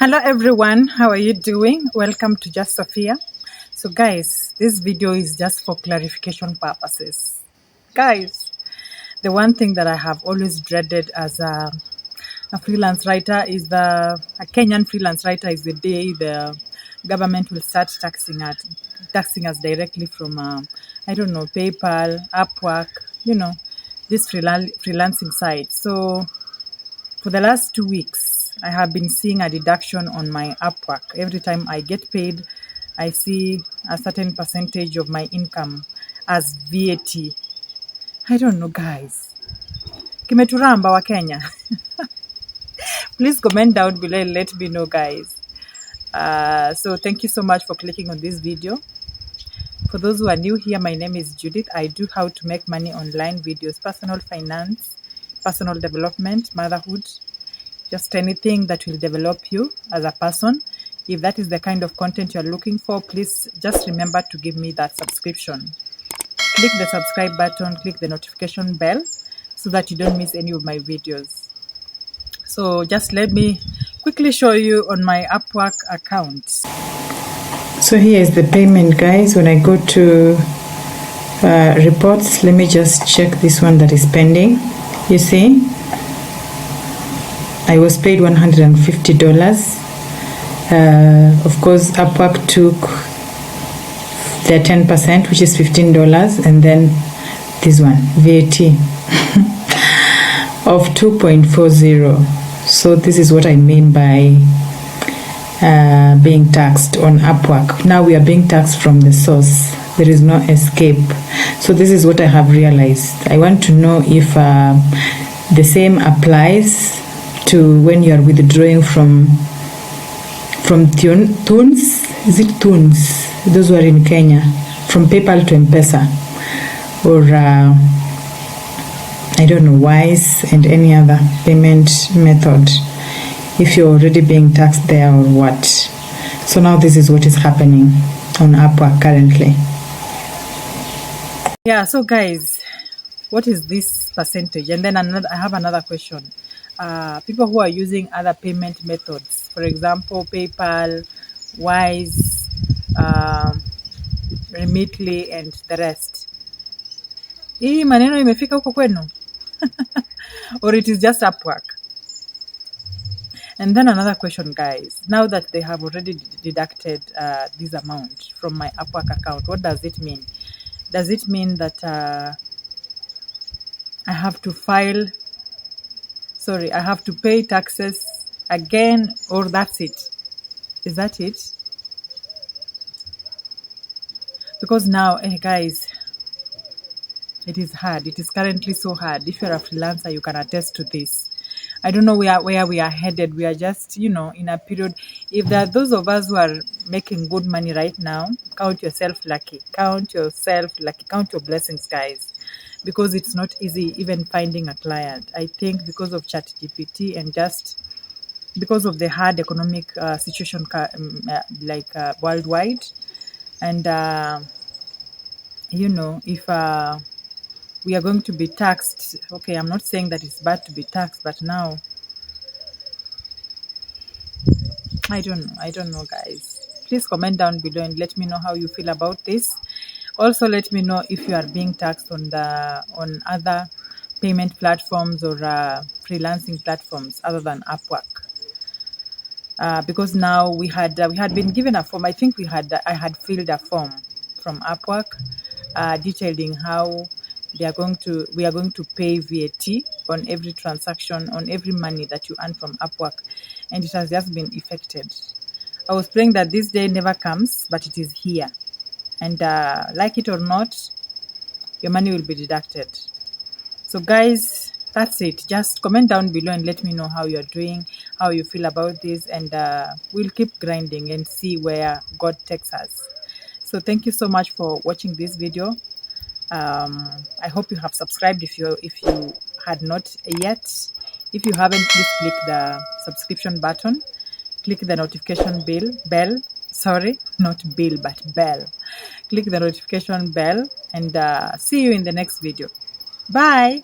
Hello everyone, how are you doing? Welcome to Just Sophia. So guys, this video is just for clarification purposes. Guys, the one thing that I have always dreaded as a freelance writer is a Kenyan freelance writer is the day the government will start taxing us directly from I don't know, PayPal, Upwork, this freelancing site. So for the last 2 weeks, I have been seeing a deduction on my Upwork. Every time I get paid, I see a certain percentage of my income as VAT. I don't know, guys. Kimeturamba, Wakenya. Please comment down below and let me know, guys. So thank you so much for clicking on this video. For those who are new here, my name is Judith. I do how to make money online videos, personal finance, personal development, motherhood, just anything that will develop you as a person. If that is the kind of content you're looking for, please just remember to give me that subscription. Click the subscribe button, click the notification bell so that you don't miss any of my videos. So just let me quickly show you on my Upwork account. So here is the payment, guys. When I go to reports, let me just check this one that is pending. You see, I was paid $150. Of course, Upwork took their 10%, which is $15, and then this one, VAT of 2.40. So this is what I mean by being taxed on Upwork. Now we are being taxed from the source. There is no escape. So this is what I have realized. I want to know if the same applies to when you are withdrawing from Tunes. Is it Tunes? Those who are in Kenya, from PayPal to M-Pesa, or I don't know, Wise and any other payment method, if you're already being taxed there or what. So now this is what is happening on Upwork currently. Yeah, so guys, what is this percentage? And then I have another question. People who are using other payment methods, for example, PayPal, Wise, Remitly, and the rest. Hii maneno imefika huko kwenu? Or it is just Upwork? And then another question, guys. Now that they have already deducted this amount from my Upwork account, what does it mean? Does it mean that I have to pay taxes again, or that's it? Is that it? Because now, guys, it is hard. It is currently so hard. If you're a freelancer, you can attest to this. I don't know where we are headed. We are just, in a period. If there are those of us who are making good money right now, count yourself lucky. Count yourself lucky. Count your blessings, guys. Because it's not easy even finding a client. I think because of ChatGPT and just because of the hard economic situation worldwide. And, if we are going to be taxed, okay, I'm not saying that it's bad to be taxed, but now, I don't know, guys. Please comment down below and let me know how you feel about this. Also, let me know if you are being taxed on other payment platforms or freelancing platforms other than Upwork. Because now we had been given a form. I think I had filled a form from Upwork detailing how we are going to pay VAT on every transaction, on every money that you earn from Upwork, and it has just been effected. I was praying that this day never comes, but it is here, and like it or not, your money will be deducted. So guys, that's it. Just comment down below and let me know how you're doing, how you feel about this, and we'll keep grinding and see where God takes us. So thank you so much for watching this video. I hope you have subscribed if you had not yet. If you haven't, please click the subscription button, click the notification bell, sorry, not bill but bell. Click the notification bell, and see you in the next video. Bye.